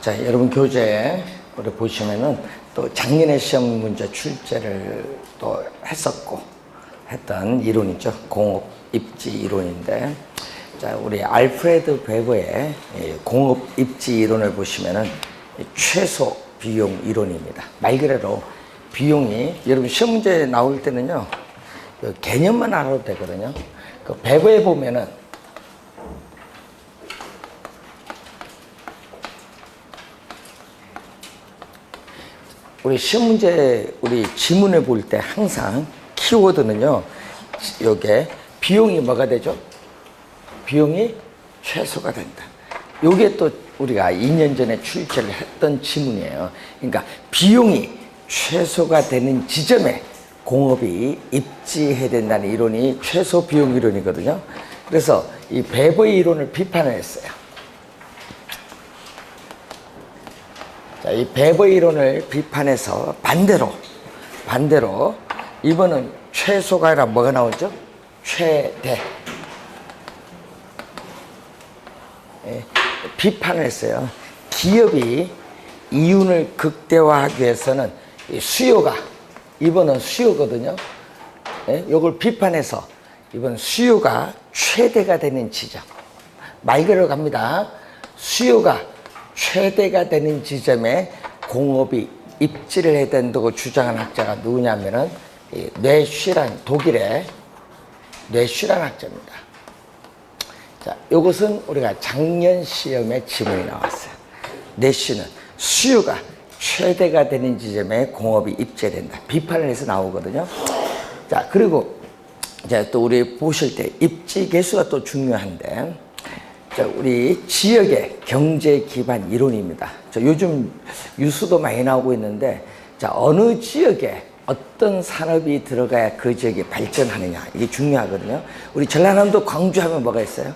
자, 여러분 교재에 우리 보시면은 또 작년에 시험 문제 출제를 또 했던 이론이죠. 공업 입지 이론인데, 자, 우리 알프레드 베버의 공업 입지 이론을 보시면은 최소 비용 이론입니다. 말 그대로 비용이 여러분 시험 문제 나올 때는요, 그 개념만 알아도 되거든요. 그 베버에 보면은 우리 시험 문제, 우리 지문을 볼 때 항상 키워드는요, 요게 비용이 뭐가 되죠? 비용이 최소가 된다. 요게 또 우리가 2년 전에 출제를 했던 지문이에요. 그러니까 비용이 최소가 되는 지점에 공업이 입지해야 된다는 이론이 최소 비용 이론이거든요. 그래서 이 베버의 이론을 비판을 했어요. 자, 이 베버 이론을 비판해서 반대로 이번은 최소가 아니라 뭐가 나오죠? 최대. 비판을 했어요. 기업이 이윤을 극대화하기 위해서는 수요가, 이번은 수요거든요. 이걸 비판해서 이번 수요가 최대가 되는 지점. 말 그대로 갑니다. 수요가 최대가 되는 지점에 공업이 입지를 해야 된다고 주장한 학자가 누구냐면은 뇌슈란, 독일의 뇌슈란 학자입니다. 자, 이것은 우리가 작년 시험에 지문이 나왔어요. 뇌슈는 수요가 최대가 되는 지점에 공업이 입지해야 된다. 비판을 해서 나오거든요. 자, 그리고 이제 또 우리 보실 때 입지 개수가 또 중요한데, 자, 우리 지역의 경제 기반 이론입니다. 자, 요즘 뉴스도 많이 나오고 있는데, 자, 어느 지역에 어떤 산업이 들어가야 그 지역이 발전하느냐, 이게 중요하거든요. 우리 전라남도 광주하면 뭐가 있어요?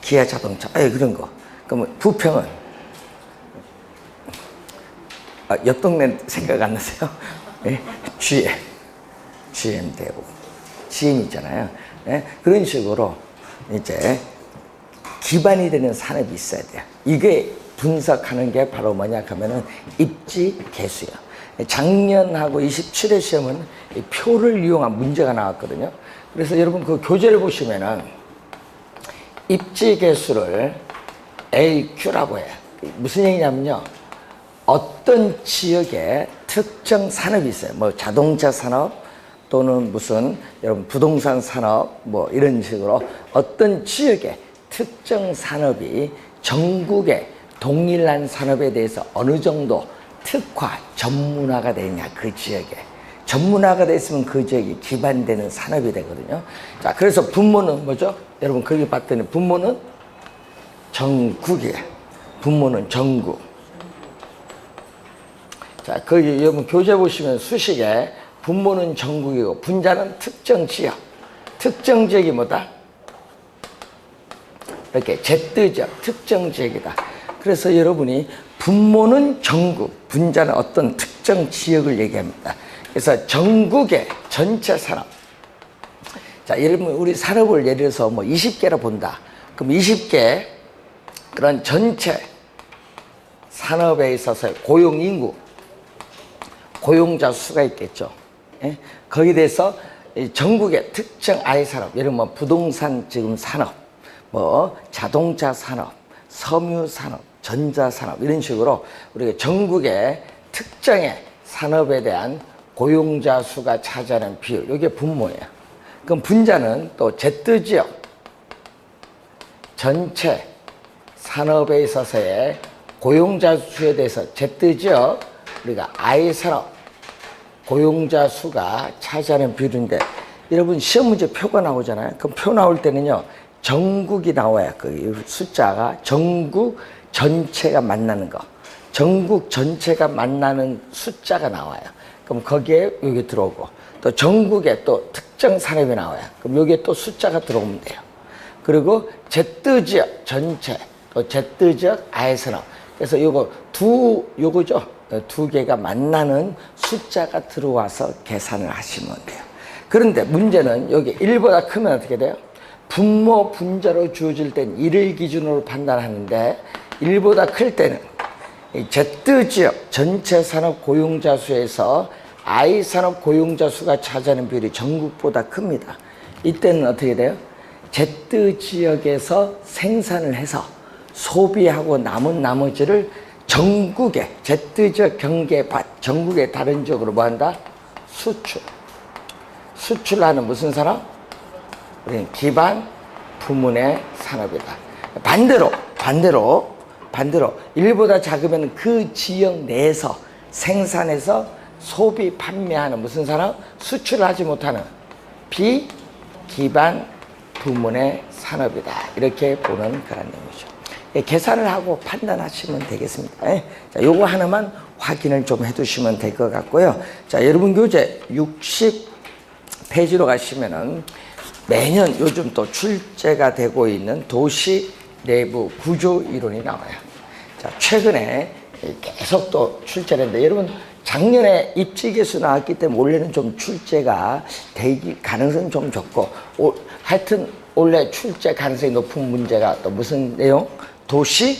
기아 자동차, 그런 거. 그러면 부평은 옆 동네 생각 안 나세요? GM 대우, GM 있잖아요. 그런 식으로 이제 기반이 되는 산업이 있어야 돼요. 이게 분석하는 게 바로 뭐냐 하면은 입지 개수요. 작년하고 27회 시험은 이 표를 이용한 문제가 나왔거든요. 그래서 여러분 그 교재를 보시면은 입지 개수를 AQ라고 해요. 무슨 얘기냐면요, 어떤 지역에 특정 산업이 있어요. 뭐 자동차 산업 또는 무슨 여러분 부동산 산업 뭐 이런 식으로 어떤 지역에 특정 산업이 전국의 동일한 산업에 대해서 어느 정도 특화, 전문화가 되냐, 그 지역에. 전문화가 됐으면 그 지역이 기반되는 산업이 되거든요. 자, 그래서 분모는 뭐죠? 여러분, 거기 봤더니 분모는 전국이에요. 분모는 전국. 자, 거기 여러분 교재 보시면 수식에 분모는 전국이고 분자는 특정 지역. 특정 지역이 뭐다? 이렇게 Z지역, 특정 지역이다. 그래서 여러분이 분모는 전국, 분자는 어떤 특정 지역을 얘기합니다. 그래서 전국의 전체 산업. 자, 여러분 우리 산업을 예를 들어서 뭐 20개라 본다. 그럼 20개 그런 전체 산업에 있어서 고용 인구, 고용자 수가 있겠죠. 거기에 대해서 전국의 특정 아이 산업, 예를 들면 부동산 지금 산업, 뭐 자동차 산업, 섬유 산업, 전자 산업 이런 식으로 우리가 전국의 특정의 산업에 대한 고용자 수가 차지하는 비율, 이게 분모예요. 그럼 분자는 또 Z지역 전체 산업에 있어서의 고용자 수에 대해서 Z지역 우리가 I 산업 고용자 수가 차지하는 비율인데, 여러분 시험 문제 표가 나오잖아요. 그럼 표 나올 때는요, 전국이 나와야 그 숫자가 전국 전체가 만나는 거, 전국 전체가 만나는 숫자가 나와요. 그럼 거기에 여기 들어오고, 또 전국에 또 특정 산업이 나와요. 그럼 여기에 또 숫자가 들어오면 돼요. 그리고 Z지역 전체, 또 Z지역 아이산업. 그래서 요거죠. 두 개가 만나는 숫자가 들어와서 계산을 하시면 돼요. 그런데 문제는 여기 1보다 크면 어떻게 돼요? 분모 분자로 주어질 땐 1을 기준으로 판단하는데 1보다 클 때는 이 Z 지역 전체 산업 고용자 수에서 I 산업 고용자 수가 차지하는 비율이 전국보다 큽니다. 이때는 어떻게 돼요? Z 지역에서 생산을 해서 소비하고 남은 나머지를 전국에 Z 지역 경계 전국의 다른 지역으로 뭐 한다? 수출하는 무슨 산업? 우리는 기반 부문의 산업이다. 반대로 1보다 작으면 그 지역 내에서 생산해서 소비 판매하는 무슨 산업? 수출하지 못하는 비기반 부문의 산업이다. 이렇게 보는 그런 내용이죠. 계산을 하고 판단하시면 되겠습니다. 자, 요거 하나만 확인을 좀 해두시면 될 것 같고요. 자, 여러분 교재 60페이지로 가시면은 매년 요즘 또 출제가 되고 있는 도시 내부 구조 이론이 나와요. 자, 최근에 계속 또 출제를 했는데 여러분 작년에 입지계수 나왔기 때문에 올해는 좀 출제가 되기 가능성이 좀 적고 하여튼 올해 출제 가능성이 높은 문제가 또 무슨 내용? 도시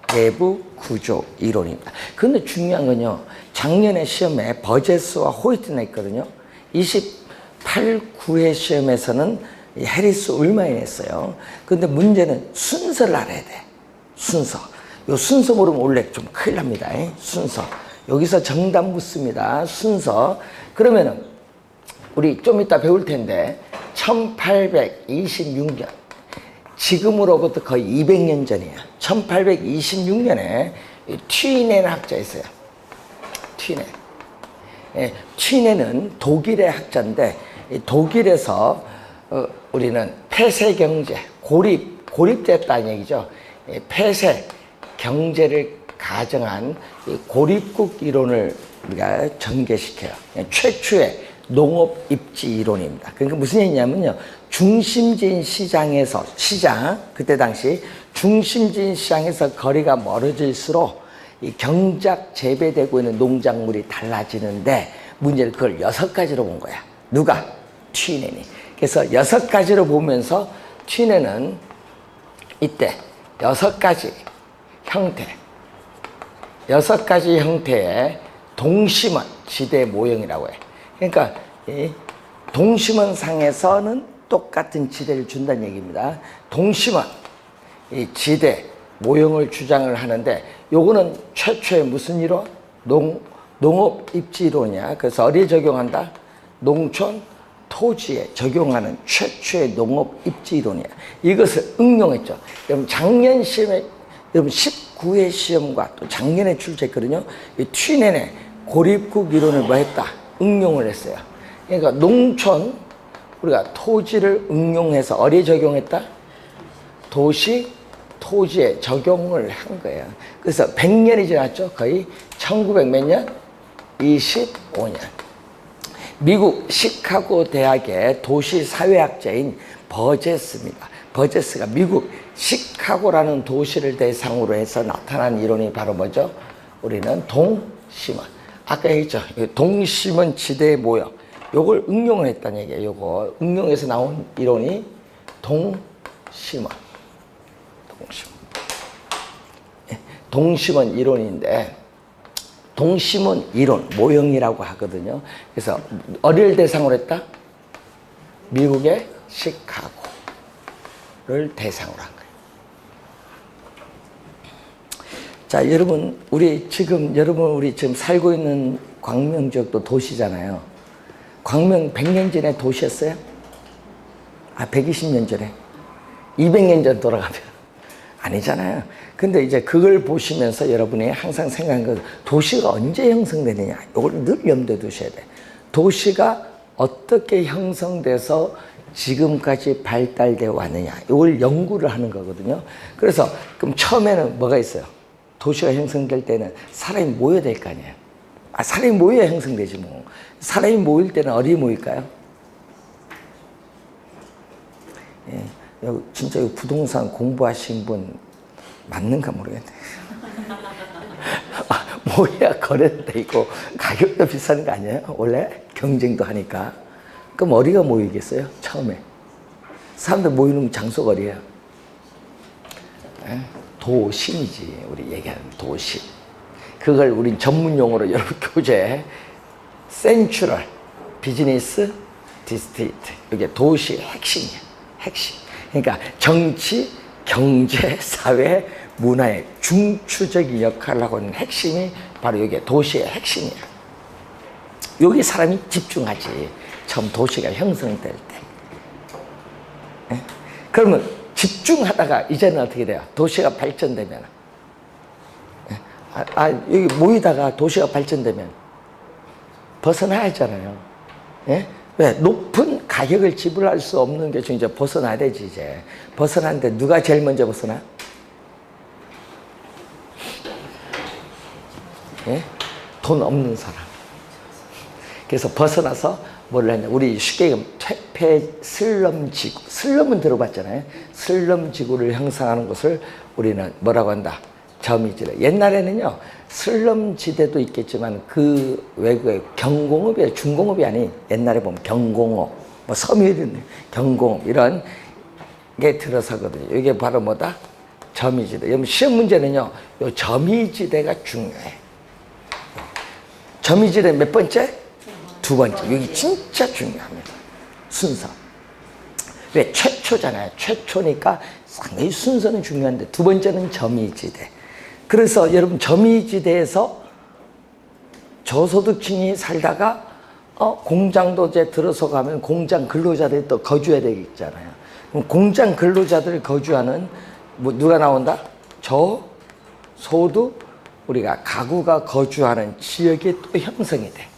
내부 구조 이론입니다. 그런데 중요한 건요, 작년에 시험에 버제스와 호이트 냈거든요. 28, 9회 시험에서는 해리스 울마이 냈어요. 그런데 문제는 순서를 알아야 돼. 순서. 요 순서 모르면 원래 좀 큰일 납니다. 순서. 여기서 정답 묻습니다. 순서. 그러면은 우리 좀 이따 배울 텐데 1826년 지금으로부터 거의 200년 전이에요. 1826년에 튀넨 학자 있어요. 튀넨. 튀넨은 독일의 학자인데 독일에서 우리는 폐쇄 경제, 고립됐다는 얘기죠. 폐쇄 경제를 가정한 고립국 이론을 우리가 전개시켜요. 최초의 농업 입지 이론입니다. 그러니까 무슨 얘기냐면요, 중심지인 시장에서 그때 당시 중심지인 시장에서 거리가 멀어질수록 이 경작 재배되고 있는 농작물이 달라지는데 문제를 그걸 6가지로 본 거야. 누가? 튀넨이. 그래서 6가지로 보면서 튀넨은 이때 6가지 형태의 동심원 지대 모형이라고 해. 그러니까 이 동심원 상에서는 똑같은 지대를 준다는 얘기입니다. 동심원 이 지대 모형을 주장을 하는데 요거는 최초의 무슨 이론? 농업 입지 이론이야. 그래서 어디에 적용한다? 농촌 토지에 적용하는 최초의 농업 입지 이론이야. 이것을 응용했죠. 여러분 작년 시험에 여러분 19회 시험과 또 작년에 출제했거든요. 이 튀넨의 고립국 이론을 뭐 했다? 응용을 했어요. 그러니까 농촌 우리가 토지를 응용해서 어디에 적용했다? 도시 토지에 적용을 한 거예요. 그래서 100년이 지났죠. 거의 1900 몇 년? 25년. 미국 시카고 대학의 도시사회학자인 버제스입니다. 버제스가 미국 시카고라는 도시를 대상으로 해서 나타난 이론이 바로 뭐죠? 우리는 동심원. 아까 얘기했죠. 동심원 지대 모형. 요걸 응용을 했다는 얘기예요. 요거 응용해서 나온 이론이 동심원. 동심원 이론인데 동심원 이론 모형이라고 하거든요. 그래서 어디를 대상으로 했다? 미국의 시카고를 대상으로 한 거예요. 자, 여러분 우리 지금 살고 있는 광명 지역도 도시잖아요. 광명 100년 전에 도시였어요? 120년 전에? 200년 전 돌아가면? 아니잖아요. 근데 이제 그걸 보시면서 여러분이 항상 생각하는 건 도시가 언제 형성되느냐. 이걸 늘 염두에 두셔야 돼. 도시가 어떻게 형성돼서 지금까지 발달되어 왔느냐. 이걸 연구를 하는 거거든요. 그래서 그럼 처음에는 뭐가 있어요? 도시가 형성될 때는 사람이 모여야 될 거 아니에요. 사람이 모여야 형성되지 뭐. 사람이 모일 때는 어디 모일까요? 예. 진짜 부동산 공부하신 분 맞는가 모르겠네. 모여야 거래도 되고 가격도 비싼 거 아니에요? 원래 경쟁도 하니까. 그럼 어디가 모이겠어요? 처음에 사람들 모이는 장소가 어디예요? 도심이지. 우리 얘기하는 도심. 그걸 우린 전문 용어로 여러분 교재에 센트럴 비즈니스 디스트릭트. 이게 도시의 핵심이야. 핵심. 그러니까 정치, 경제, 사회, 문화의 중추적인 역할을 하고 있는 핵심이 바로 이게 도시의 핵심이야. 여기 사람이 집중하지. 처음 도시가 형성될 때. 예? 그러면 집중하다가 이제는 어떻게 돼요? 도시가 발전되면. 여기 모이다가 도시가 발전되면 벗어나야 하잖아요. 예? 왜? 높은 가격을 지불할 수 없는 게 이제 벗어나야 되지, 이제. 벗어나는데 누가 제일 먼저 벗어나? 예? 돈 없는 사람. 그래서 벗어나서 뭘 했냐. 우리 쉽게 얘기하면 퇴폐 슬럼지구. 슬럼은 들어봤잖아요. 슬럼지구를 형성하는 것을 우리는 뭐라고 한다? 점이지대. 옛날에는요, 슬럼지대도 있겠지만 그 외국의 경공업이 중공업이 아닌 옛날에 보면 경공업, 뭐 섬유는 경공업 이런 게 들어서거든요. 이게 바로 뭐다? 점이지대. 여러분 시험 문제는요, 요 점이지대가 중요해. 점이지대 몇 번째? 두 번째. 여기 진짜 중요합니다. 순서. 왜? 최초잖아요. 최초니까 상당히 순서는 중요한데 두 번째는 점이지대. 그래서 여러분 점이지대에서 저소득층이 살다가 공장도 이제 들어서 가면 공장 근로자들이 또 거주해야 되겠잖아요. 그럼 공장 근로자들 거주하는 뭐 누가 나온다? 저소득 우리가 가구가 거주하는 지역이 또 형성이 돼.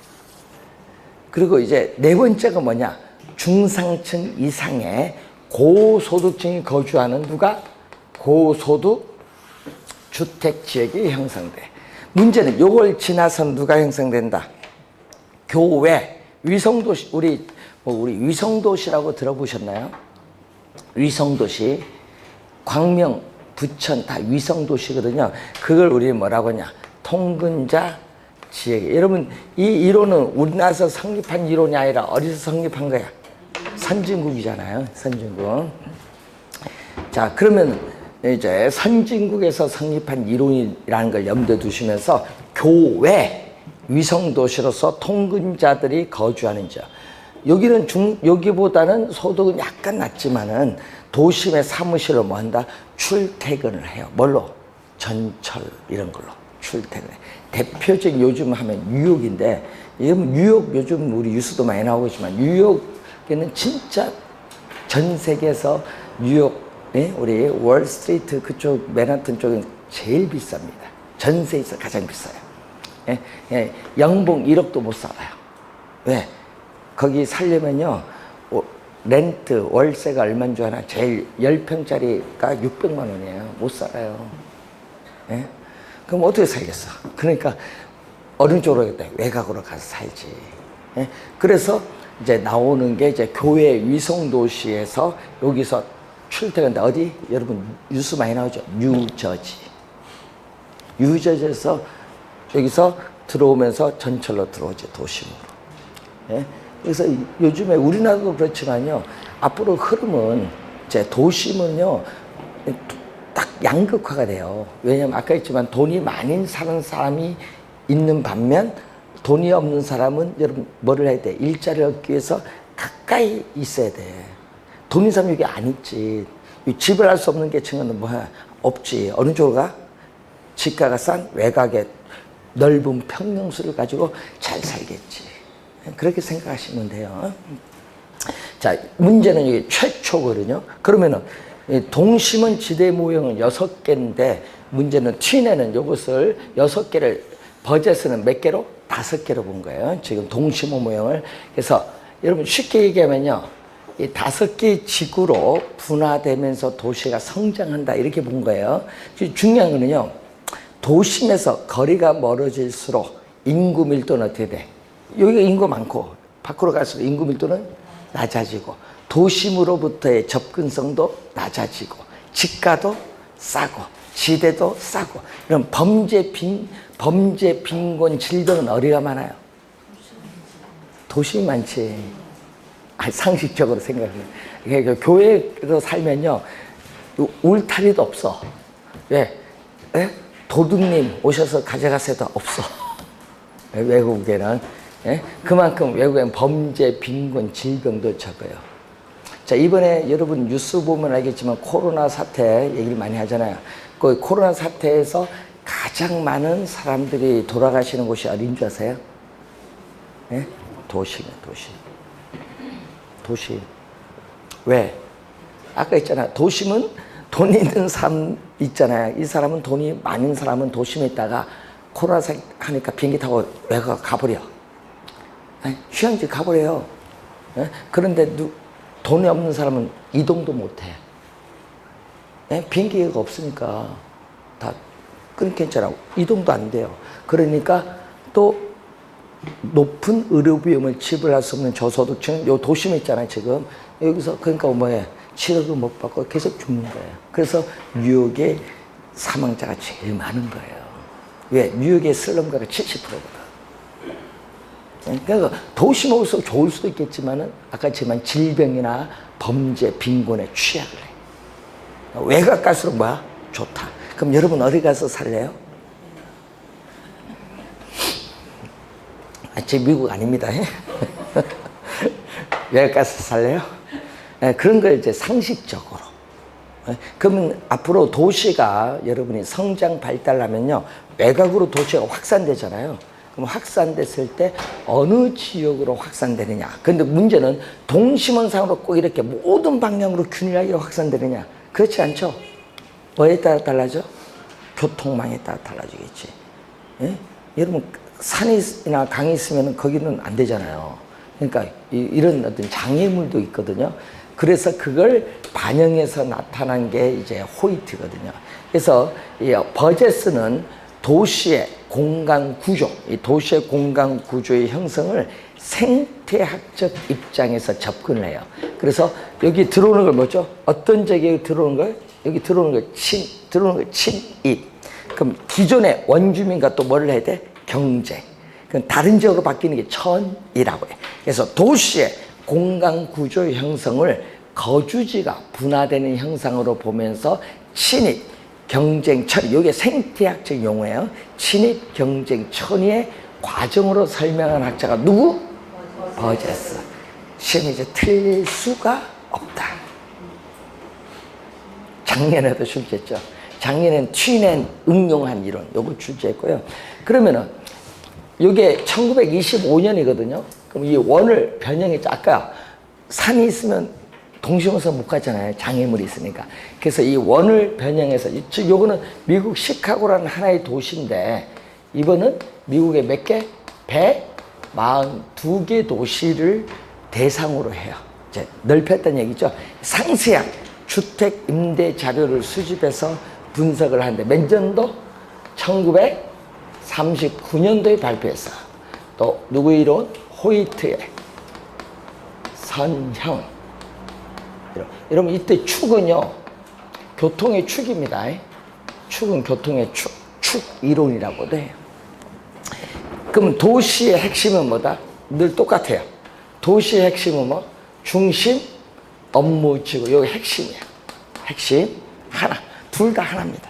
그리고 이제 네 번째가 뭐냐? 중상층 이상의 고소득층이 거주하는 누가? 고소득 주택 지역이 형성돼. 문제는 요걸 지나선 누가 형성된다? 교외, 위성도시. 우리 위성도시라고 들어보셨나요? 위성도시, 광명, 부천 다 위성도시거든요. 그걸 우리 뭐라고 하냐? 통근자 지역. 여러분 이 이론은 우리나라에서 성립한 이론이 아니라 어디서 성립한 거야? 선진국이잖아요. 선진국. 자, 그러면 이제 선진국에서 성립한 이론이라는 걸 염두에 두시면서 교외 위성도시로서 통근자들이 거주하는 지역. 여기는 여기보다는 소득은 약간 낮지만은 도심의 사무실로 뭐 한다? 출퇴근을 해요. 뭘로? 전철 이런 걸로 출퇴근해. 대표적인 요즘 하면 뉴욕인데, 뉴욕 요즘 우리 뉴스도 많이 나오고 있지만 뉴욕에는 진짜 전 세계에서 뉴욕, 우리 월스트리트 그쪽 맨하튼 쪽은 제일 비쌉니다. 전세에서 가장 비싸요. 연봉 1억도 못 살아요. 왜? 거기 살려면요, 렌트, 월세가 얼마인 줄 아나? 제일 10평짜리가 600만 원이에요. 못 살아요. 예? 그럼 어떻게 살겠어? 그러니까 어느 쪽으로 하겠다? 외곽으로 가서 살지. 예? 그래서 이제 나오는 게 이제 교외 위성도시에서 여기서 출퇴근데 어디? 여러분 뉴스 많이 나오죠? 뉴저지. 뉴저지에서 여기서 들어오면서 전철로 들어오죠. 도심으로. 예? 그래서 요즘에 우리나라도 그렇지만요, 앞으로 흐름은 이제 도심은요 딱 양극화가 돼요. 왜냐면 아까 했지만 돈이 많이 사는 사람이 있는 반면 돈이 없는 사람은 여러분 뭐를 해야 돼? 일자리를 얻기 위해서 가까이 있어야 돼. 돈 있는 사람이 여기 안 있지. 집을 할 수 없는 계층은 뭐야? 없지. 어느 쪽으로 가? 집가가 싼 외곽에 넓은 평형수를 가지고 잘 살겠지. 그렇게 생각하시면 돼요. 자, 문제는 이게 최초거든요. 그러면은 동심원 지대 모형은 6개인데 문제는 틴에는 이것을 6개를 버젯은 몇 개로? 5개로 본 거예요. 지금 동심원 모형을. 그래서 여러분 쉽게 얘기하면요, 이 5개의 지구로 분화되면서 도시가 성장한다 이렇게 본 거예요. 중요한 거는요, 도심에서 거리가 멀어질수록 인구 밀도는 어떻게 돼? 여기가 인구 많고 밖으로 갈수록 인구 밀도는 낮아지고 도심으로부터의 접근성도 낮아지고 집가도 싸고 지대도 싸고. 이런 범죄 빈곤 질병은 어디가 많아요? 도심이 많지. 상식적으로 생각해. 그러니까 교회로 살면요 울타리도 없어. 왜? 예? 도둑님 오셔서 가져가세도 없어. 외국에는. 예? 그만큼 외국엔 범죄, 빈곤, 질병도 적어요. 자, 이번에 여러분 뉴스 보면 알겠지만 코로나 사태 얘기를 많이 하잖아요. 그 코로나 사태에서 가장 많은 사람들이 돌아가시는 곳이 어딘 줄 아세요? 예? 도시네, 도시. 도시. 왜? 아까 있잖아. 도심은 돈 있는 사람 있잖아요. 이 사람은 돈이 많은 사람은 도심에 있다가 코로나 하니까 비행기 타고 외가 가버려. 휴양지 가버려요. 그런데 돈이 없는 사람은 이동도 못해. 비행기가 없으니까 다 그렇게 있잖아. 이동도 안 돼요. 그러니까 또 높은 의료 비용을 지불할 수 없는 저소득층은 요 도심에 있잖아요. 지금 여기서 그러니까 뭐해? 치료도 못 받고 계속 죽는 거예요. 그래서 뉴욕에 사망자가 제일 많은 거예요. 왜? 뉴욕의 슬럼가가 70%거든. 그러니까 도시 먹을수록 좋을 수도 있겠지만은 아까 했지만 질병이나 범죄, 빈곤에 취약을 해. 외곽 갈수록 뭐야? 좋다. 그럼 여러분 어디 가서 살래요? 제 미국 아닙니다. 외곽 가서 살래요? 그런 걸 이제 상식적으로. 그러면 앞으로 도시가 여러분이 성장 발달하면요, 외곽으로 도시가 확산되잖아요. 그럼 확산됐을 때 어느 지역으로 확산되느냐. 근데 문제는 동심원상으로 꼭 이렇게 모든 방향으로 균일하게 확산되느냐. 그렇지 않죠? 뭐에 따라 달라져? 교통망에 따라 달라지겠지. 예? 여러분 산이나 강이 있으면 거기는 안 되잖아요. 그러니까 이런 어떤 장애물도 있거든요. 그래서 그걸 반영해서 나타난 게 이제 호이트거든요. 그래서 이 버제스는 도시의 공간 구조, 이 도시의 공간 구조의 형성을 생태학적 입장에서 접근을 해요. 그래서 여기 들어오는 걸 뭐죠? 어떤 지역에 들어오는 걸? 여기 들어오는 걸 들어오는 걸 친입. 그럼 기존의 원주민과 또 뭐를 해야 돼? 경쟁. 그럼 다른 지역으로 바뀌는 게 천이라고 해. 그래서 도시의 공간 구조의 형성을 거주지가 분화되는 형상으로 보면서 친입, 경쟁, 천이, 이게 생태학적 용어예요. 친입, 경쟁, 천이의 과정으로 설명한 학자가 누구? 버제스. 시험에 이제 틀릴 수가 없다. 작년에도 출제했죠. 작년엔 튀낸 응용한 이론, 요거 출제했고요. 그러면은 이게 1925년이거든요. 그럼 이 원을 변형했죠. 아까 산이 있으면 동심원선 못 갔잖아요. 장애물이 있으니까. 그래서 이 원을 변형해서, 즉 요거는 미국 시카고라는 하나의 도시인데, 이번은 미국의 몇 개? 142개 도시를 대상으로 해요. 이제 넓혔다는 얘기죠. 상세한 주택 임대 자료를 수집해서 분석을 하는데, 몇 년도? 1939년도에 발표했어요. 또 누구의 이론? 호이트의 선형. 여러분 이때 축은요, 교통의 축입니다. 축은 교통의 축 이론이라고도 해요. 그럼 도시의 핵심은 뭐다? 늘 똑같아요. 도시의 핵심은 뭐? 중심, 업무, 지구. 여기 핵심이에요. 핵심 하나. 둘 다 하나입니다.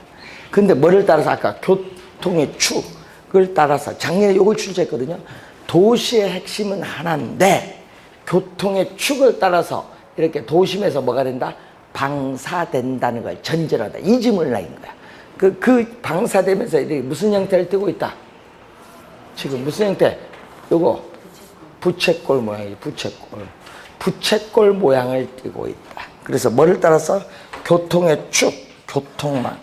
근데 뭐를 따라서 아까 교통의 축을 따라서 작년에 이걸 출제했거든요. 도시의 핵심은 하나인데 교통의 축을 따라서 이렇게 도심에서 뭐가 된다? 방사된다는 걸 전제로 한다. 이 질문을 하는 거야. 그 방사되면서 이렇게 무슨 형태를 띠고 있다? 지금 무슨 형태? 요거 부채꼴 모양이지. 부채꼴 모양을 띠고 있다. 그래서 뭐를 따라서? 교통의 축, 교통망.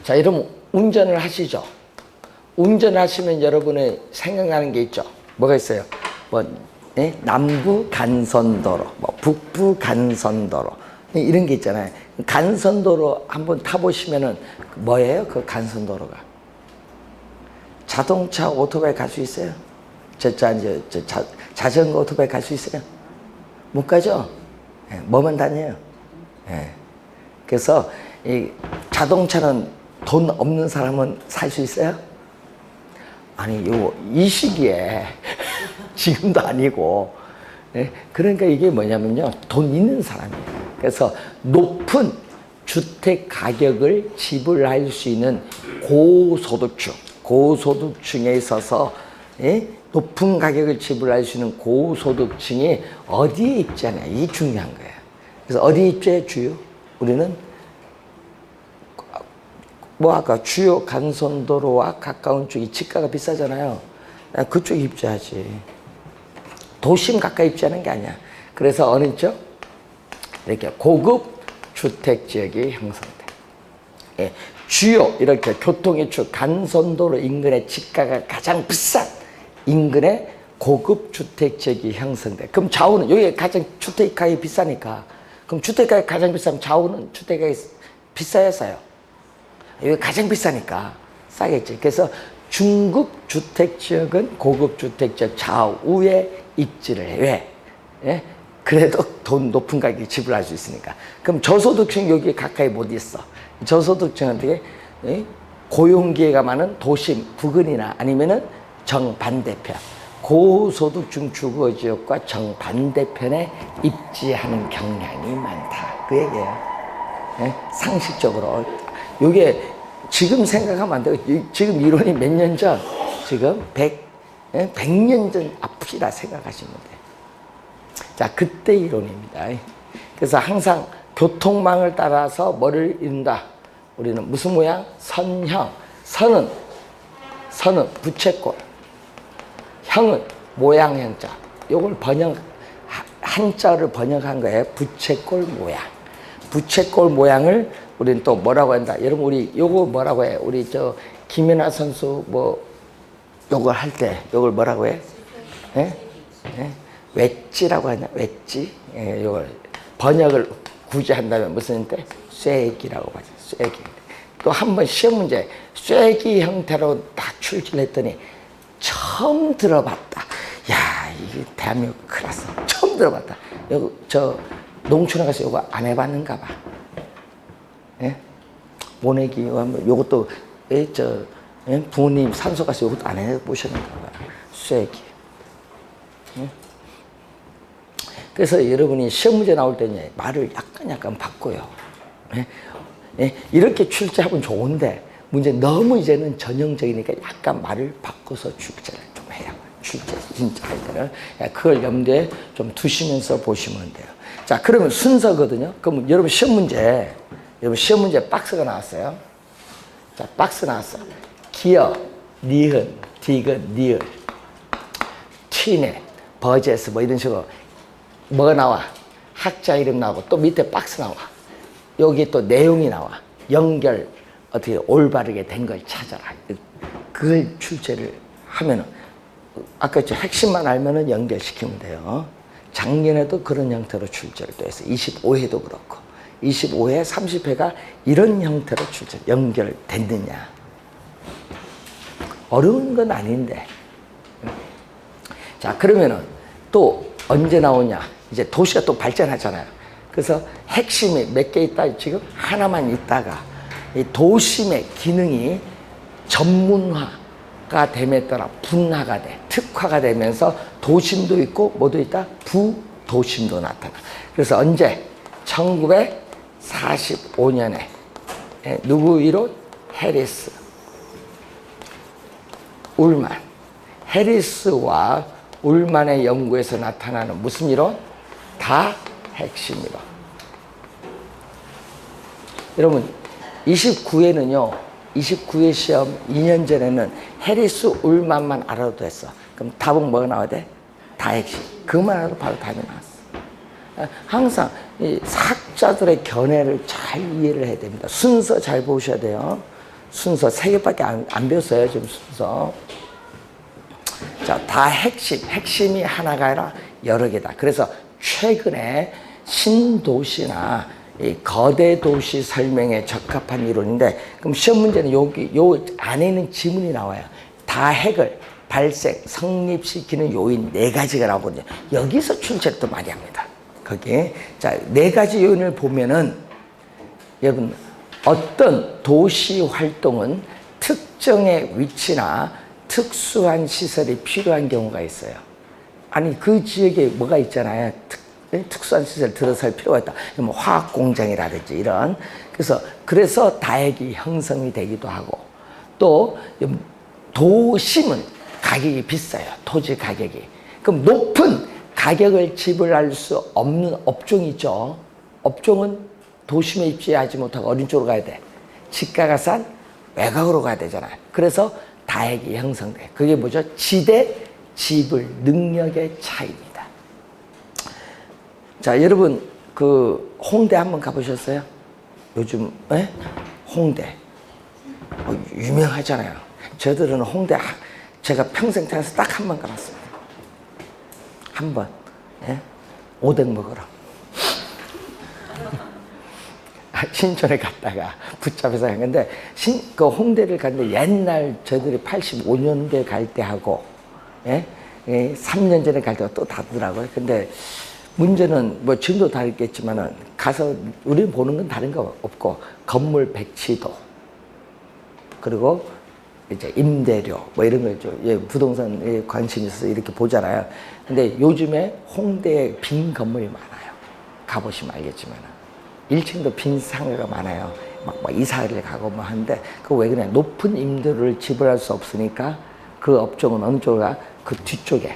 자, 여러분 운전을 하시죠. 운전하시면 여러분의 생각나는 게 있죠. 뭐가 있어요? 뭐 남부 간선도로, 뭐 북부 간선도로, 이런 게 있잖아요. 간선도로 한번 타보시면은 뭐예요? 그 간선도로가 자동차, 오토바이 갈 수 있어요? 자전거, 오토바이 갈 수 있어요? 못 가죠? 뭐만 다녀요? 그래서 이 자동차는 돈 없는 사람은 살 수 있어요? 아니, 이 시기에 지금도 아니고, 그러니까 이게 뭐냐면요, 돈 있는 사람이에요. 그래서 높은 주택 가격을 지불할 수 있는 고소득층에 있어서 높은 가격을 지불할 수 있는 고소득층이 어디에 입지하냐, 이게 중요한 거예요. 그래서 어디에 입지해 주요? 우리는 아까 주요 간선도로와 가까운 쪽이 집가가 비싸잖아요. 그쪽에 입지하지. 도심 가까이 입지하는 게 아니야. 그래서 어느 쪽? 이렇게 고급 주택지역이 형성돼. 예, 주요 이렇게 교통의 주 간선도로 인근의 집가가 가장 비싼 인근의 고급 주택지역이 형성돼. 그럼 좌우는 여기 가장 주택가격이 비싸니까. 그럼 주택가격이 가장 비싸면 좌우는 주택가격이 비싸야 싸요. 여기 가장 비싸니까 싸겠지. 그래서 중급 주택지역은 고급 주택지역 좌우에 입지를 해. 왜? 예? 그래도 돈 높은 가격에 지불할 수 있으니까. 그럼 저소득층 여기 가까이 못 있어. 저소득층한테 고용기회가 많은 도심 부근이나 아니면은 정반대편 고소득층 주거지역과 정반대편에 입지하는 경향이 많다. 그 얘기예요. 예? 상식적으로 이게 지금 생각하면 안 되고 지금 이론이 몇 년 전 지금 100년 전 앞이라 생각하시면 돼요. 자, 그때 이론입니다. 그래서 항상 교통망을 따라서 뭐를 이룬다? 우리는 무슨 모양? 선형. 선은 부채꼴. 형은 모양 형자. 요걸 한자를 번역한 거예요. 부채꼴 모양. 부채꼴 모양을 우리는 또 뭐라고 한다? 여러분, 우리 요거 뭐라고 해? 우리 김연아 선수 요걸 할 때, 요걸 뭐라고 해? 예? 예? 웨지라고 하냐? 웨지? 예, 요걸 번역을 굳이 한다면 무슨 때? 쐐기라고 하죠. 쐐기. 또 한 번 시험 문제 쐐기 형태로 딱 출제를 했더니 처음 들어봤다. 야, 이게 대한민국 큰일 났어. 처음 들어봤다. 농촌에 가서 요거 안 해봤는가 봐. 예? 모내기, 요것도, 부모님 산소 가서 요것도 안 해보셨는가 봐. 쐐기. 예? 그래서 여러분이 시험 문제 나올 때는 말을 약간 바꿔요. 예? 예? 이렇게 출제하면 좋은데, 문제 너무 이제는 전형적이니까 약간 말을 바꿔서 출제를 좀 해요. 출제, 진짜 할 때는. 그걸 염두에 좀 두시면서 보시면 돼요. 자, 그러면 순서거든요. 그럼 여러분 시험 문제 박스가 나왔어요. 자, 박스 나왔어. 기어, 니은, 디귿, 니을, 튀네, 버제스 이런 식으로 뭐가 나와? 학자 이름 나오고 또 밑에 박스 나와. 여기 또 내용이 나와. 연결 어떻게 올바르게 된 걸 찾아라. 그걸 출제를 하면은 아까 핵심만 알면은 연결시키면 돼요. 작년에도 그런 형태로 출제를 또 했어요. 25회도 그렇고 25회, 30회가 이런 형태로 출제 연결됐느냐. 어려운 건 아닌데. 자, 그러면은 또 언제 나오냐. 이제 도시가 또 발전하잖아요. 그래서 핵심이 몇 개 있다. 지금 하나만 있다가 이 도심의 기능이 전문화가 됨에 따라 분화가 돼. 특화가 되면서 도심도 있고 뭐도 있다? 부도심도 나타나. 그래서 언제? 1945년에 누구 이론? 해리스, 울만. 해리스와 울만의 연구에서 나타나는 무슨 이론? 다 핵심 이론. 여러분 29회는요 29회 시험 2년 전에는 해리스 울만만 알아도 됐어. 그럼 답은 뭐가 나와야 돼? 다 핵심. 그것만 알아도 바로 답이 나왔어. 항상 이 사학자들의 견해를 잘 이해를 해야 됩니다. 순서 잘 보셔야 돼요. 순서 3개밖에 안 배웠어요 지금 순서. 자, 다 핵심이 하나가 아니라 여러 개다. 그래서 최근에 신도시나 이 거대 도시 설명에 적합한 이론인데, 그럼 시험 문제는 요 안에 있는 지문이 나와요. 다 핵을 발생, 성립시키는 요인 4가지가 나오거든요. 여기서 출제를 또 많이 합니다. 거기에. 자, 4가지 요인을 보면은, 여러분, 어떤 도시 활동은 특정의 위치나 특수한 시설이 필요한 경우가 있어요. 아니, 그 지역에 뭐가 있잖아요. 특수한 시설 들어설 필요가 있다. 뭐 화학 공장이라든지 이런. 그래서 다액이 형성이 되기도 하고, 또 도심은 가격이 비싸요. 토지 가격이. 그럼 높은 가격을 지불할 수 없는 업종이죠. 업종은 도심에 입지하지 못하고 어린 쪽으로 가야 돼. 지가가 싼 외곽으로 가야 되잖아요. 그래서 다액이 형성돼. 그게 뭐죠? 지대 지불 능력의 차이입니다. 자, 여러분 그 홍대 한번 가보셨어요? 요즘 홍대 유명하잖아요. 저들은 홍대 제가 평생 살아서 딱 한 번 가봤습니다. 한 번. 오뎅 먹으러. 신촌에 갔다가 붙잡혀서 갔는데 그 홍대를 갔는데 옛날 저들이 85년대 갈 때 하고 3년 전에 갈 때가 또 다르더라고요. 근데 문제는 뭐 지금도 다르겠지만은 가서 우리는 보는 건 다른 거 없고 건물 배치도 그리고 이제 임대료 뭐 이런 거죠. 부동산에 관심이 있어서 이렇게 보잖아요. 근데 요즘에 홍대에 빈 건물이 많아요. 가보시면 알겠지만은 1층도 빈 상가가 많아요. 막 이사를 가고 뭐 하는데 그 왜 그래? 높은 임대료를 지불할 수 없으니까 그 업종은 어느 쪽으로 가? 그 뒤쪽에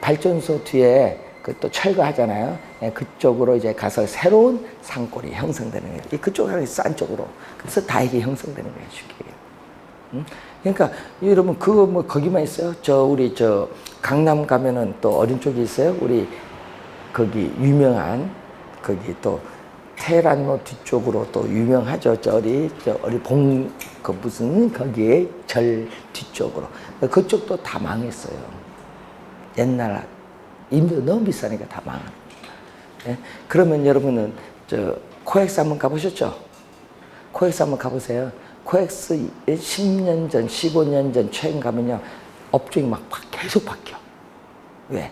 발전소 뒤에 그 또 철거하잖아요. 그쪽으로 이제 가서 새로운 상권이 형성되는 거예요. 그쪽으로 싼 쪽으로. 그래서 다액이 형성되는 거예요. 쉽게. 그러니까 여러분 그거 뭐 거기만 있어요? 우리 강남 가면은 또 어린 쪽이 있어요. 우리 거기 유명한 거기 또 테란로 뒤쪽으로 또 유명하죠. 어리 그 무슨 거기에 절 뒤쪽으로. 그쪽도 다 망했어요. 옛날 임대료 너무 비싸니까 다 망한. 그러면 여러분은 코엑스 한번 가보셨죠? 코엑스 한번 가보세요. 코엑스 10년 전, 15년 전 최근 가면요. 업종이 막 계속 바뀌어. 왜?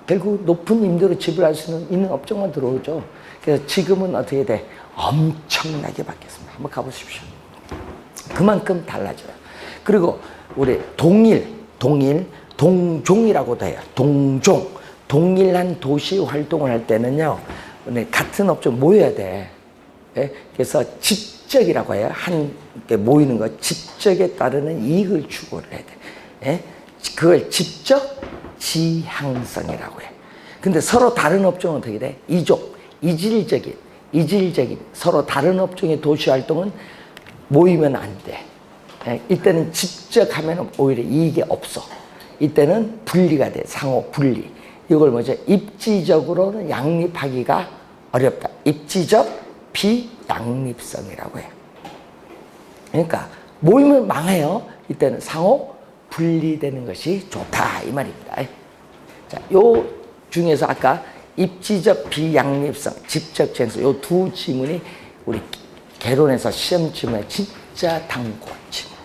결국 높은 임대료 지불할 수 있는 업종만 들어오죠. 그래서 지금은 어떻게 돼? 엄청나게 바뀌었습니다. 한번 가보십시오. 그만큼 달라져요. 그리고 우리 동종이라고도 해요. 동일한 도시 활동을 할 때는요. 같은 업종 모여야 돼. 그래서 집적이라고 해요. 함께 모이는 거. 집적에 따르는 이익을 추구를 해야 돼. 그걸 집적 지향성이라고 해. 근데 서로 다른 업종은 어떻게 돼? 이질적인 서로 다른 업종의 도시 활동은 모이면 안 돼. 이때는 집적하면 오히려 이익이 없어. 이때는 분리가 돼. 상호 분리. 이걸 뭐죠? 입지적으로는 양립하기가 어렵다. 입지적 비양립성이라고 해요. 그러니까 모이면 망해요. 이때는 상호 분리되는 것이 좋다 이 말입니다. 자, 요 중에서 아까 입지적 비양립성, 집적 지향성 요 두 지문이 우리 개론에서 시험 지문에 진짜 단고 지문.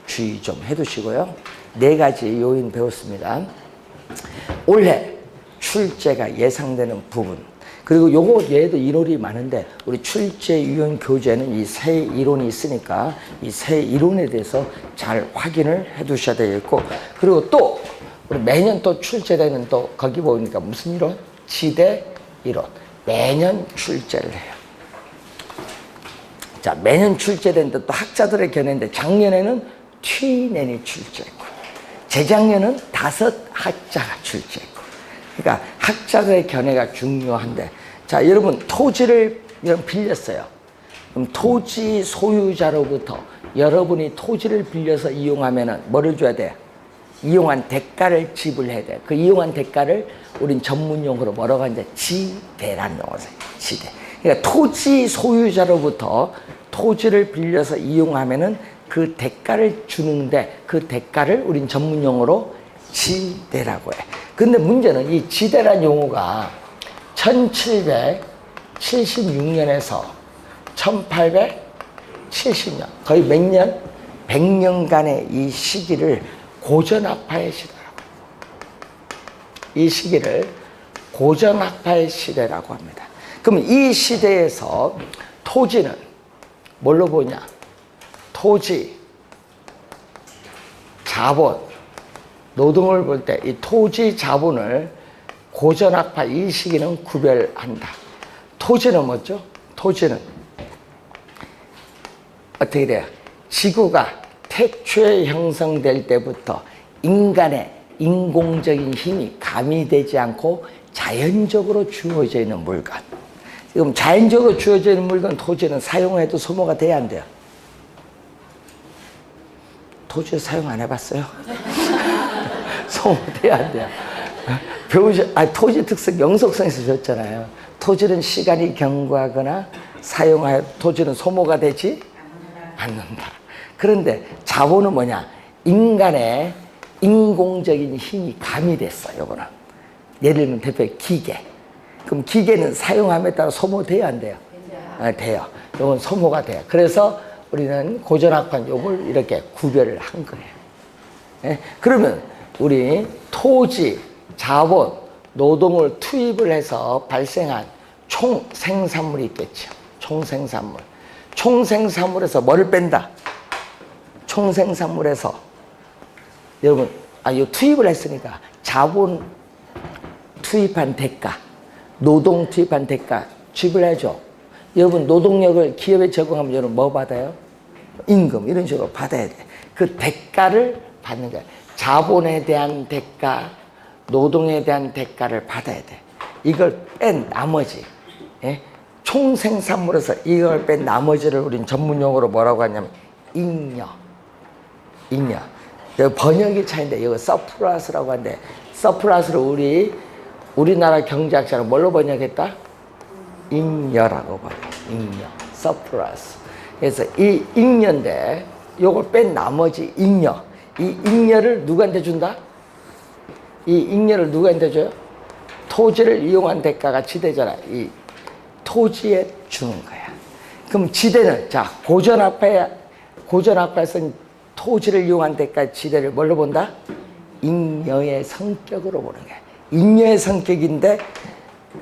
주의 좀 해두시고요. 4가지 요인 배웠습니다. 올해 출제가 예상되는 부분. 그리고 요거 얘도 이론이 많은데 우리 출제 유형 교재는 이 세 이론이 있으니까 이 세 이론에 대해서 잘 확인을 해 두셔야 되겠고, 그리고 또 우리 매년 또 출제되는 또 거기 보니까 무슨 이론? 지대 이론. 매년 출제를 해요. 자, 매년 출제되는데 또 학자들의 견해인데 작년에는 T년이 출제했고 재작년은 5 학자가 출제했고, 그러니까 학자들의 견해가 중요한데, 자, 여러분 토지를 빌렸어요. 그럼 토지 소유자로부터 여러분이 토지를 빌려서 이용하면은 뭐를 줘야 돼? 이용한 대가를 지불해야 돼. 그 이용한 대가를 우린 전문 용어로 뭐라고 하는지 지대라는 용어로 써요. 지대. 그러니까 토지 소유자로부터 토지를 빌려서 이용하면은 그 대가를 주는데 그 대가를 우린 전문 용어로 지대라고 해. 근데 문제는 이 지대란 용어가 1776년에서 1870년 거의 몇 년? 100년간의 이 시기를 고전학파의 시대라고. 이 시기를 고전학파의 시대라고 합니다. 그럼 이 시대에서 토지는 뭘로 보냐? 토지, 자본, 노동을 볼 때 이 토지 자본을 고전학파 이 시기는 구별한다. 토지는 뭐죠? 토지는 어떻게 돼요? 지구가 태초에 형성될 때부터 인간의 인공적인 힘이 가미되지 않고 자연적으로 주어져 있는 물건. 지금 자연적으로 주어져 있는 물건 토지는 사용해도 소모가 돼야 안 돼요? 토지 사용 안 해봤어요? 소모돼야 안 돼요? 토지 특성 영속성에서 줬잖아요. 토지는 시간이 경과하거나 사용하여 토지는 소모가 되지 않는다. 그런데 자본은 뭐냐? 인간의 인공적인 힘이 가미됐어. 요거는 예를 들면 대표 기계. 그럼 기계는 사용함에 따라 소모돼야 안 돼요? 돼요. 요건 소모가 돼요. 그래서 우리는 고전학파는 요걸 이렇게 구별을 한 거예요. 예? 그러면 우리 토지, 자본, 노동을 투입을 해서 발생한 총생산물이 있겠죠. 총생산물. 총생산물에서 뭐를 뺀다? 총생산물에서 여러분, 이 투입을 했으니까 자본 투입한 대가, 노동 투입한 대가 지불해줘. 여러분 노동력을 기업에 제공하면 여러분 뭐 받아요? 임금 이런 식으로 받아야 돼. 그 대가를 받는 거야. 자본에 대한 대가, 노동에 대한 대가를 받아야 돼. 이걸 뺀 나머지, 예? 총생산물에서 이걸 뺀 나머지를 우린 전문용어로 뭐라고 하냐면 잉여. 잉여. 번역이 차이인데 이거 서플러스라고 하는데 서플러스를 우리나라 경제학자는 뭘로 번역했다? 잉여라고 번역. 잉여. 서플러스. 그래서 이 잉여인데 요걸 뺀 나머지 잉여. 이 잉여를 누구한테 준다? 이 잉여를 누구한테 줘요? 토지를 이용한 대가가 지대잖아. 이 토지에 주는 거야. 그럼 지대는 자 고전학파에서는 토지를 이용한 대가 지대를 뭘로 본다? 잉여의 성격으로 보는 거야. 잉여의 성격인데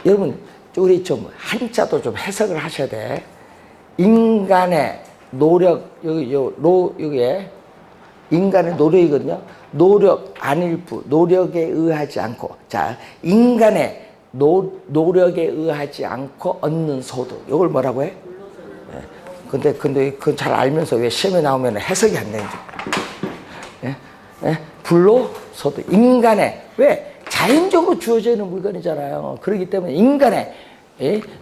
여러분 우리 좀 한자도 좀 해석을 하셔야 돼. 인간의 노력 여기에 인간의 노력이거든요. 노력 안일부 노력에 의하지 않고 자 인간의 노력에 의하지 않고 얻는 소득 이걸 뭐라고 해? 근데 그건 잘 알면서 왜 시험에 나오면 해석이 안 되는지. 예? 예? 불로소득. 인간의 왜 자연적으로 주어져 있는 물건이잖아요. 그렇기 때문에 인간의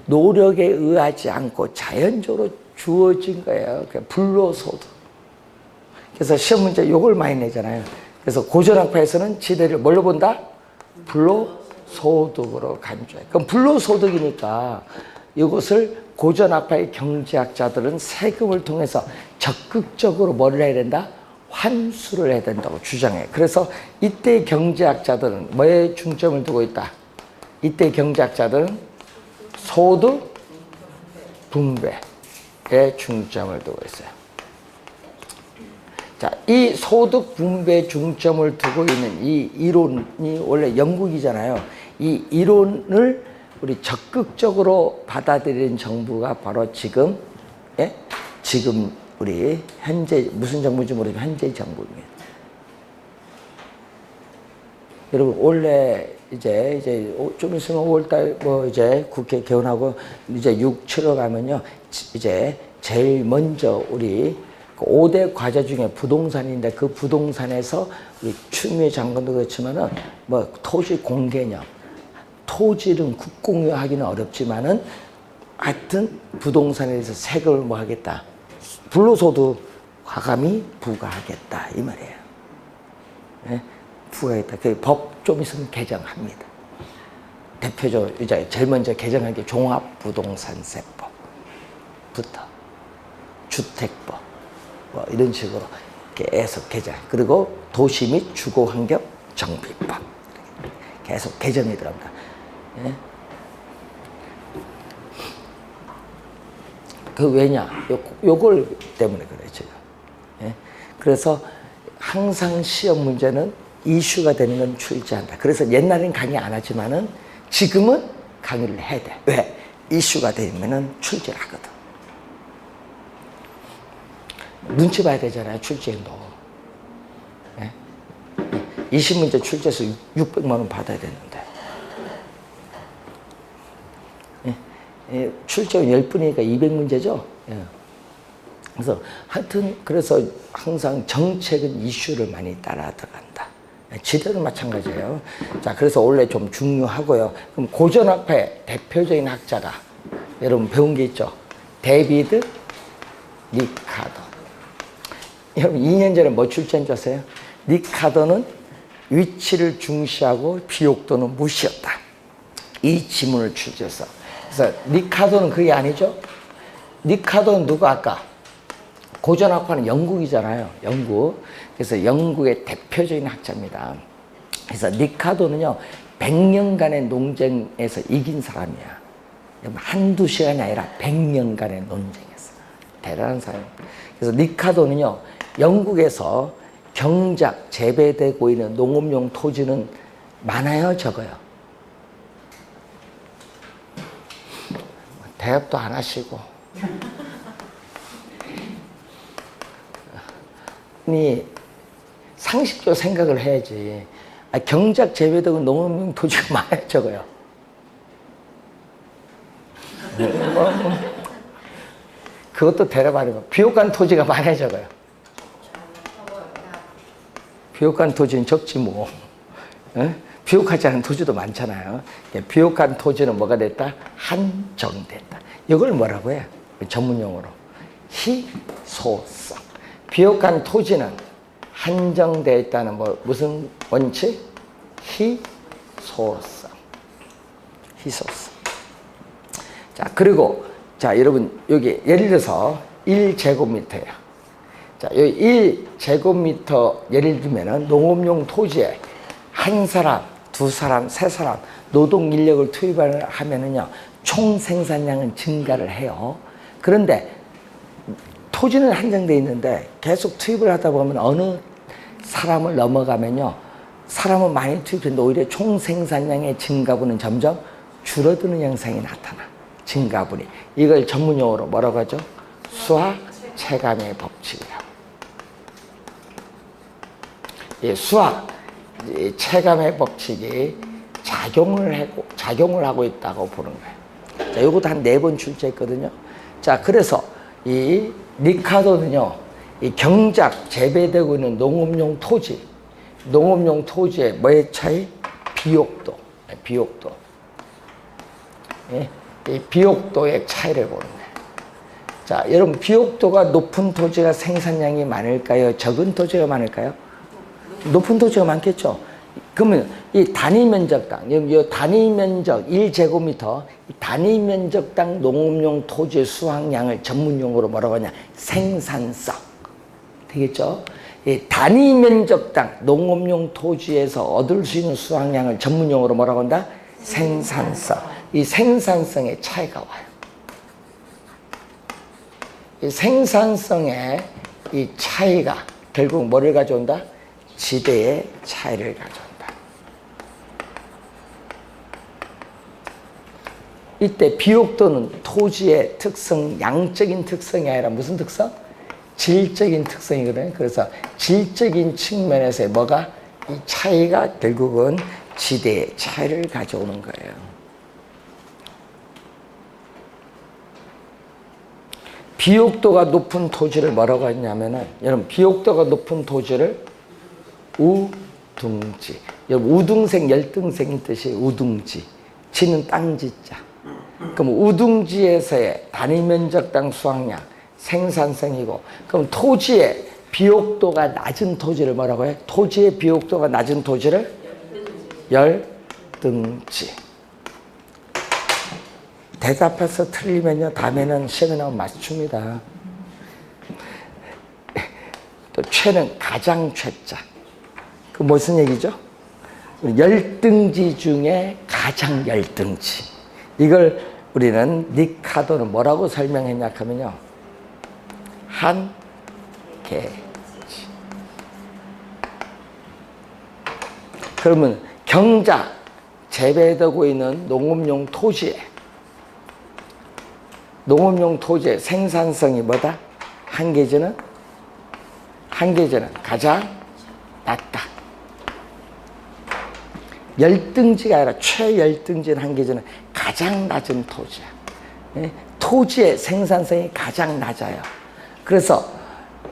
노력에 의하지 않고 자연적으로 주어진 거예요. 불로소득. 그래서 시험 문제 요걸 많이 내잖아요. 그래서 고전학파에서는 지대를 뭘로 본다? 불로소득으로 간주해. 그럼 불로소득이니까 이것을 고전학파의 경제학자들은 세금을 통해서 적극적으로 뭐를 해야 된다? 환수를 해야 된다고 주장해. 그래서 이때 경제학자들은 뭐에 중점을 두고 있다? 이때 경제학자들은 소득 분배에 중점을 두고 있어요. 자, 이 소득 분배 중점을 두고 있는 이 이론이 원래 영국이잖아요. 이 이론을 우리 적극적으로 받아들이는 정부가 바로 지금 우리 현재 무슨 정부인지 모르지만 현재 정부입니다. 여러분 원래 이제 좀 있으면 5월달 이제 국회 개원하고 이제 6, 7월 가면요 이제 제일 먼저 우리 5대 과제 중에 부동산인데 그 부동산에서 우리 추미애 장관도 그렇지만은 토지 공개념, 토지는 국공유하기는 어렵지만은 하여튼 부동산에 대해서 세금을 뭐 하겠다. 불로소득 과감히 부과하겠다 이 말이에요. 네? 부과하겠다. 그 법 좀 있으면 개정합니다. 대표적으로 이제 제일 먼저 개정한 게 종합부동산세법부터 주택법 이런 식으로 계속 개정. 그리고 도시 및 주거환경 정비법 계속 개정이 들어갑니다. 네? 그 왜냐? 요걸 때문에 그래 지금. 예? 그래서 항상 시험 문제는 이슈가 되는 건 출제한다. 그래서 옛날엔 강의 안 하지만은 지금은 강의를 해야 돼. 왜? 이슈가 되면은 출제를 하거든. 눈치 봐야 되잖아요. 출제인도. 예? 20문제 출제해서 600만 원 받아야 되는데. 출제원 10분이니까 200문제죠. 예. 그래서 하여튼 그래서 항상 정책은 이슈를 많이 따라 들어간다. 지도는 마찬가지예요. 자, 그래서 원래 좀 중요하고요. 그럼 고전학파의 대표적인 학자가 여러분 배운 게 있죠. 데비드 리카도. 여러분 2년 전에 뭐 출제한 줄 아세요? 리카도는 위치를 중시하고 비옥도는 무시였다. 이 지문을 출제했어. 그래서 리카도는 그게 아니죠. 리카도는 누가 아까 고전학파는 영국이잖아요. 영국. 그래서 영국의 대표적인 학자입니다. 그래서 리카도는요, 100년간의 논쟁에서 이긴 사람이야. 한두 시간이 아니라 100년간의 논쟁에서. 대단한 사람. 그래서 리카도는요, 영국에서 경작, 재배되고 있는 농업용 토지는 많아요, 적어요? 대답도 안 하시고. 아니, 상식적으로 생각을 해야지. 경작 재배되고 농업용 토지가 많아요, 적어요? 그것도 대답 안 해봐. 비옥한 토지가 많아요, 적어요? 비옥한 토지는 적지 뭐. 비옥하지 않은 토지도 많잖아요. 비옥한 토지는 뭐가 됐다? 한정됐다. 이걸 뭐라고 해? 전문용어로. 희소성. 비옥한 토지는 한정되어 있다는 무슨 원칙? 희소성. 희소성. 자, 그리고 자, 여러분 여기 예를 들어서 1제곱미터예요. 자, 여기 1제곱미터 예를 들면은 농업용 토지에 한 사람, 두 사람, 세 사람 노동 인력을 투입하면은요, 총 생산량은 증가를 해요. 그런데 토지는 한정되어 있는데 계속 투입을 하다 보면 어느 사람을 넘어가면요, 사람은 많이 투입했는데 오히려 총 생산량의 증가분은 점점 줄어드는 현상이 나타나. 증가분이. 이걸 전문용어로 뭐라고 하죠? 수학 체감의 법칙이라고. 이 수학 체감의 법칙이 작용을 하고 있다고 보는 거예요. 자, 요것도 한 4번 출제했거든요. 자, 그래서 이 리카도는요, 이 경작 재배되고 있는 농업용 토지의 뭐의 차이? 비옥도. 예? 이 비옥도의 차이를 보는 거예요. 자, 여러분, 비옥도가 높은 토지가 생산량이 많을까요? 적은 토지가 많을까요? 높은 토지가 많겠죠. 그러면 이 단위 면적당, 이 단위 면적 1제곱미터, 단위 면적당 농업용 토지의 수확량을 전문용어로 뭐라고 하냐? 생산성. 되겠죠? 이 단위 면적당 농업용 토지에서 얻을 수 있는 수확량을 전문용어로 뭐라고 한다? 생산성. 이 생산성의 차이가 와요. 이 생산성의 이 차이가 결국 뭐를 가져온다? 지대의 차이를 가져온다. 이때 비옥도는 토지의 특성, 양적인 특성이 아니라 무슨 특성? 질적인 특성이거든요. 그래서 질적인 측면에서의 뭐가? 이 차이가 결국은 지대의 차이를 가져오는 거예요. 비옥도가 높은 토지를 뭐라고 했냐면은, 여러분, 비옥도가 높은 토지를 우둥지. 여러분, 우등생, 열등생인 뜻이 우둥지. 지는 땅지자. 그럼 우둥지에서의 단위 면적당 수확량, 생산성이고, 그럼 토지의 비옥도가 낮은 토지를 뭐라고 해? 토지의 비옥도가 낮은 토지를 열등지. 대답해서 틀리면요, 다음에는 시험에 나오면 맞춥니다. 또 최는 가장 최자. 그 무슨 얘기죠? 열등지 중에 가장 열등지. 이걸 우리는 리카도는 뭐라고 설명했냐 하면요, 한계지. 그러면 경작 재배되고 있는 농업용 토지의 생산성이 뭐다? 한계지는 가장 낮다. 열등지가 아니라 최열등지는 한계지는 가장 낮은 토지야. 예? 토지의 생산성이 가장 낮아요. 그래서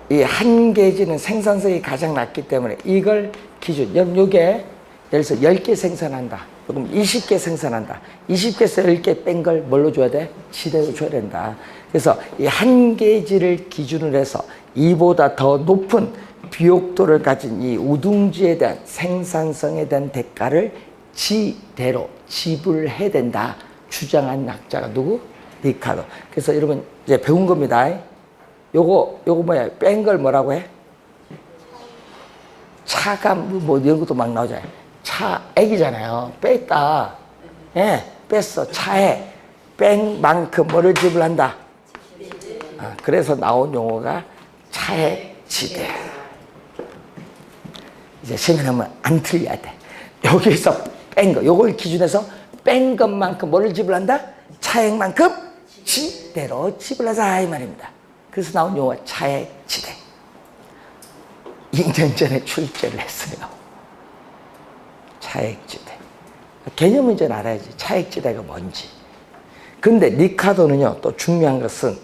이 한 개지는 생산성이 가장 낮기 때문에 이걸 기준, 여러분 요게 예를 들어서 10개 생산한다. 그럼 20개 생산한다. 20개에서 10개 뺀 걸 뭘로 줘야 돼? 지대로 줘야 된다. 그래서 이 한 개지를 기준으로 해서 이보다 더 높은 비옥도를 가진 이 우둥지에 대한 생산성에 대한 대가를 지대로 지불해야 된다. 주장한 학자가 누구? 리카르도. 그래서 여러분 이제 배운 겁니다. 요거 뭐야? 뺀 걸 뭐라고 해? 차감 뭐 이런 것도 막 나오잖아요. 차액이잖아요. 뺐다. 예, 뺐어. 차액. 뺀 만큼 뭐를 지불한다? 그래서 나온 용어가 차액지대. 이제 시험에 안 틀려야 돼. 여기서 뺀 거, 요걸 기준해서 뺀 것만큼 뭐를 지불한다? 차액만큼 지대로 지불하자 이 말입니다. 그래서 나온 용어 차액지대. 2년 전에 출제를 했어요. 차액지대. 개념은 이제 알아야지. 차액지대가 뭔지. 근데 리카도는요, 또 중요한 것은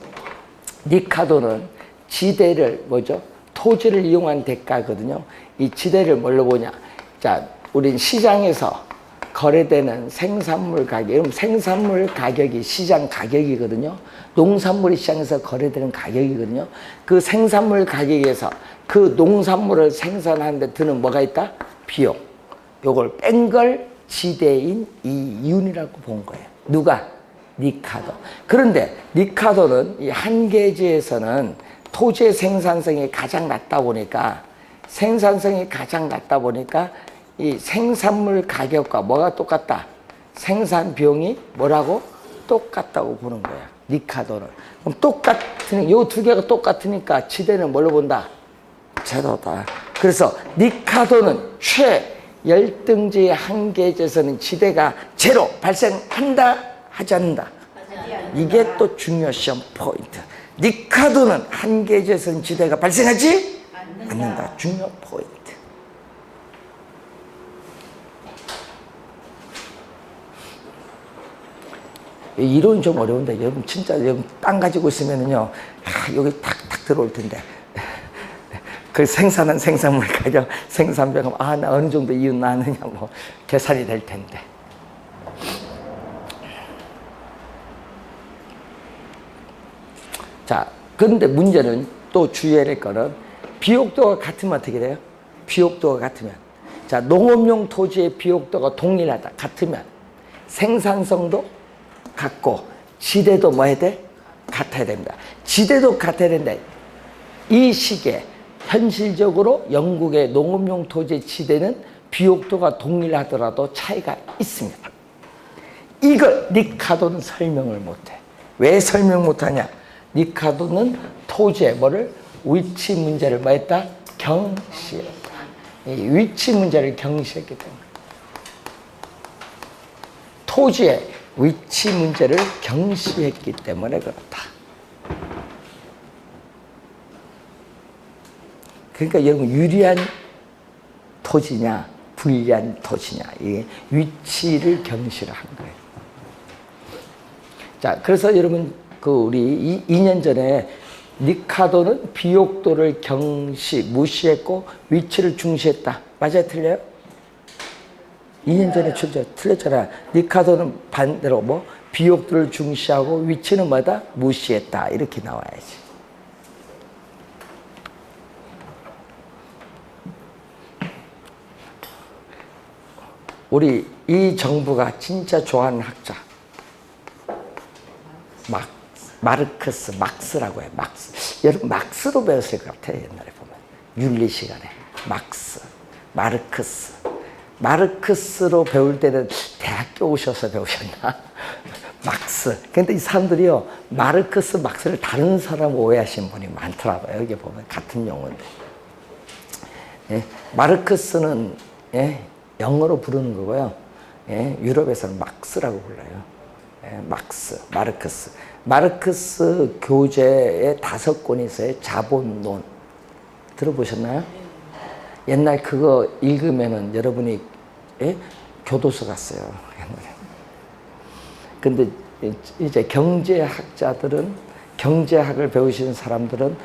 리카도는 지대를 뭐죠? 토지를 이용한 대가거든요. 이 지대를 뭘로 보냐? 자, 우린 시장에서 거래되는 생산물 가격, 여러분 생산물 가격이 시장 가격이거든요. 농산물이 시장에서 거래되는 가격이거든요. 그 생산물 가격에서 그 농산물을 생산하는 데 드는 뭐가 있다? 비용. 요걸 뺀 걸 지대인 이 이윤이라고 본 거예요. 누가? 리카도. 그런데 리카도는 이 한계지에서는 토지의 생산성이 가장 낮다 보니까 이 생산물 가격과 뭐가 똑같다? 생산 비용이 뭐라고? 똑같다고 보는 거야. 리카도는. 그럼 똑같은, 요 두 개가 똑같으니까 지대는 뭘로 본다? 제로다. 그래서 리카도는 최열등지의 한계지에서는 지대가 제로 발생한다? 하지 않는다? 이게 또 중요 시험 포인트. 리카도는 한계지에서는 지대가 발생하지 않는다. 중요 포인트. 이론이 좀 어려운데 여러분 진짜 여러분 땅 가지고 있으면은요 여기 탁탁 들어올 텐데 그 생산한 생산물 가격 생산비가 나 어느 정도 이윤 나느냐 뭐 계산이 될 텐데. 자, 그런데 문제는 또 주의해야 될 거는 비옥도가 같으면 어떻게 돼요? 비옥도가 같으면, 자, 농업용 토지의 비옥도가 동일하다 같으면 생산성도 같고 지대도 뭐 해야 돼? 같아야 됩니다. 지대도 같아야 된다. 이 시기에 현실적으로 영국의 농업용 토지의 지대는 비옥도가 동일하더라도 차이가 있습니다. 이걸 리카도는 설명을 못해. 왜 설명 못하냐? 리카도는 토지의 뭐를? 위치 문제를 뭐 했다? 경시했다. 이 위치 문제를 경시했기 때문에. 토지의 위치 문제를 경시했기 때문에 그렇다. 그러니까 여러분 유리한 토지냐 불리한 토지냐 이게 위치를 경시를 한 거예요. 자, 그래서 여러분 우리 2년 전에 리카도는 비옥도를 무시했고 위치를 중시했다. 맞아요? 틀려요? 2년 전에 틀렸잖아. 리카도는 반대로 비옥도를 중시하고 위치는 뭐다? 무시했다. 이렇게 나와야지. 우리 이 정부가 진짜 좋아하는 학자 마르크스, 막스라고 해. 막스. 여러분 막스로 배웠을 것 같아. 옛날에 보면 윤리 시간에 마르크스로 배울 때는 대학교 오셔서 배우셨나? 막스. 근데 이 사람들이요 마르크스, 막스를 다른 사람 오해하시는 분이 많더라고요. 여기 보면 같은 용어인데. 예? 마르크스는 영어로 부르는 거고요. 유럽에서는 막스라고 불러요. 마르크스 교재에 5권이 있어요. 자본론. 들어보셨나요? 옛날 그거 읽으면은 여러분이 교도소 갔어요. 옛날에. 근데 이제 경제학자들은, 경제학을 배우시는 사람들은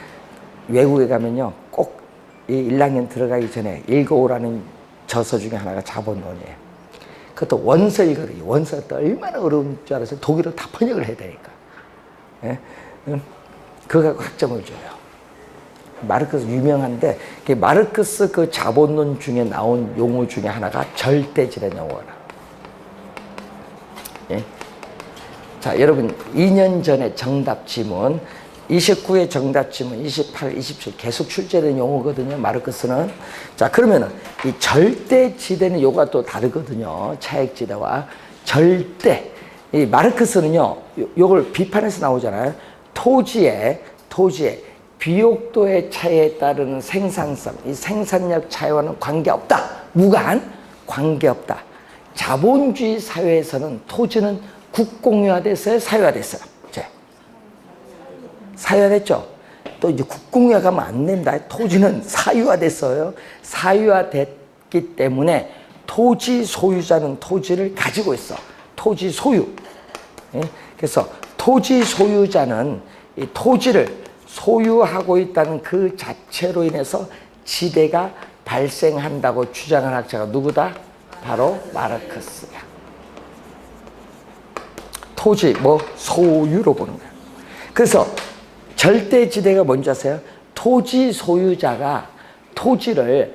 외국에 가면요, 꼭 이 1학년 들어가기 전에 읽어오라는 저서 중에 하나가 자본론이에요. 그것도 원서 읽어요. 원서가 얼마나 어려운 줄 알아서 독일어 다 번역을 해야 되니까. 예? 그거 갖고 학점을 줘요. 마르크스 유명한데, 마르크스 그 자본론 중에 나온 용어 중에 하나가 절대지라는 용어라. 예? 자, 여러분 2년 전에 정답 지문, 29의 정답 지문, 28, 27 계속 출제된 용어거든요, 마르크스는. 자, 그러면은 이 절대지대는 요가 또 다르거든요, 차액지대와. 절대, 이 마르크스는요, 요걸 비판해서 나오잖아요. 토지의 비옥도의 차이에 따르는 생산성, 이 생산력 차이와는 관계없다. 무관, 관계없다. 자본주의 사회에서는 토지는 국공유화됐어요, 사유화됐어요? 사유화됐죠? 또 이제 국공유화가면 안 됩니다. 토지는 사유화됐어요. 사유화됐기 때문에 토지 소유자는 토지를 가지고 있어. 토지 소유. 예? 그래서 토지 소유자는 이 토지를 소유하고 있다는 그 자체로 인해서 지대가 발생한다고 주장한 학자가 누구다? 바로 마르크스야. 토지, 소유로 보는 거야. 그래서 절대지대가 뭔지 아세요? 토지 소유자가 토지를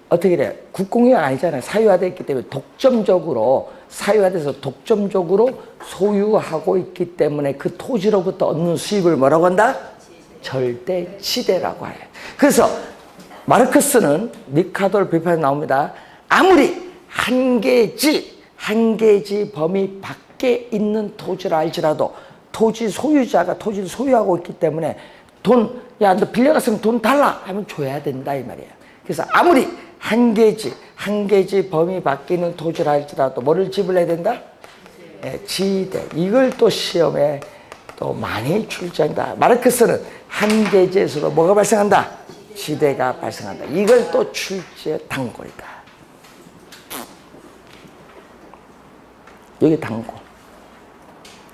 어떻게 돼요? 국공유화 아니잖아요. 사유화됐기 때문에 독점적으로, 사유화돼서 독점적으로 소유하고 있기 때문에 그 토지로부터 얻는 수입을 뭐라고 한다? 절대지대라고 해요. 그래서 마르크스는 리카도를 비판해 나옵니다. 아무리 한 개지 범위 밖에 있는 토지를 알지라도 토지 소유자가 토지를 소유하고 있기 때문에 야, 너 빌려갔으면 돈 달라 하면 줘야 된다, 이 말이에요. 그래서 아무리 한 개지 범위 밖에 있는 토지를 할지라도 뭐를 지불해야 된다? 네, 지대. 이걸 또 시험에 또 많이 출제한다. 마르크스는 한 개지에서도 뭐가 발생한다? 지대가 발생한다. 이걸 또 출제 단골이다. 여기 단골.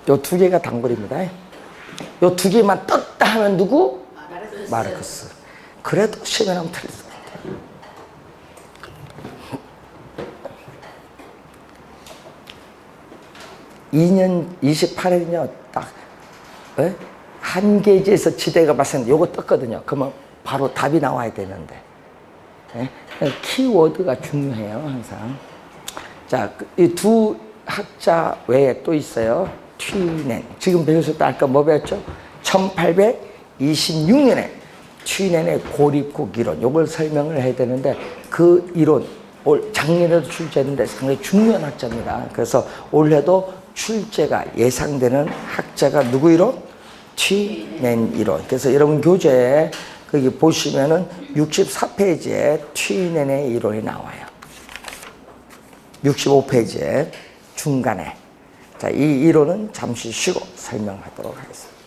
요 두 개가 단골입니다. 요 두 개만 떴다 하면 누구? 마르크스. 그래도 시험에 나오면 틀릴 수 같아요. 2년 28일은요, 딱, 한 개지에서 지대가 발생했는데 요거 떴거든요. 그러면 바로 답이 나와야 되는데. 키워드가 중요해요, 항상. 자, 이 두 학자 외에 또 있어요. 튀넨. 지금 배우셨다 아까 뭐 배웠죠? 1826년에 튀넨의 고립국 이론. 요걸 설명을 해야 되는데 그 이론 올 작년에도 출제했는데 상당히 중요한 학자입니다. 그래서 올해도 출제가 예상되는 학자가 누구 이론? 튀넨 이론. 그래서 여러분 교재에 거기 보시면은 64페이지에 튀넨의 이론이 나와요. 65페이지에 중간에. 자, 이 이론은 잠시 쉬고 설명하도록 하겠습니다.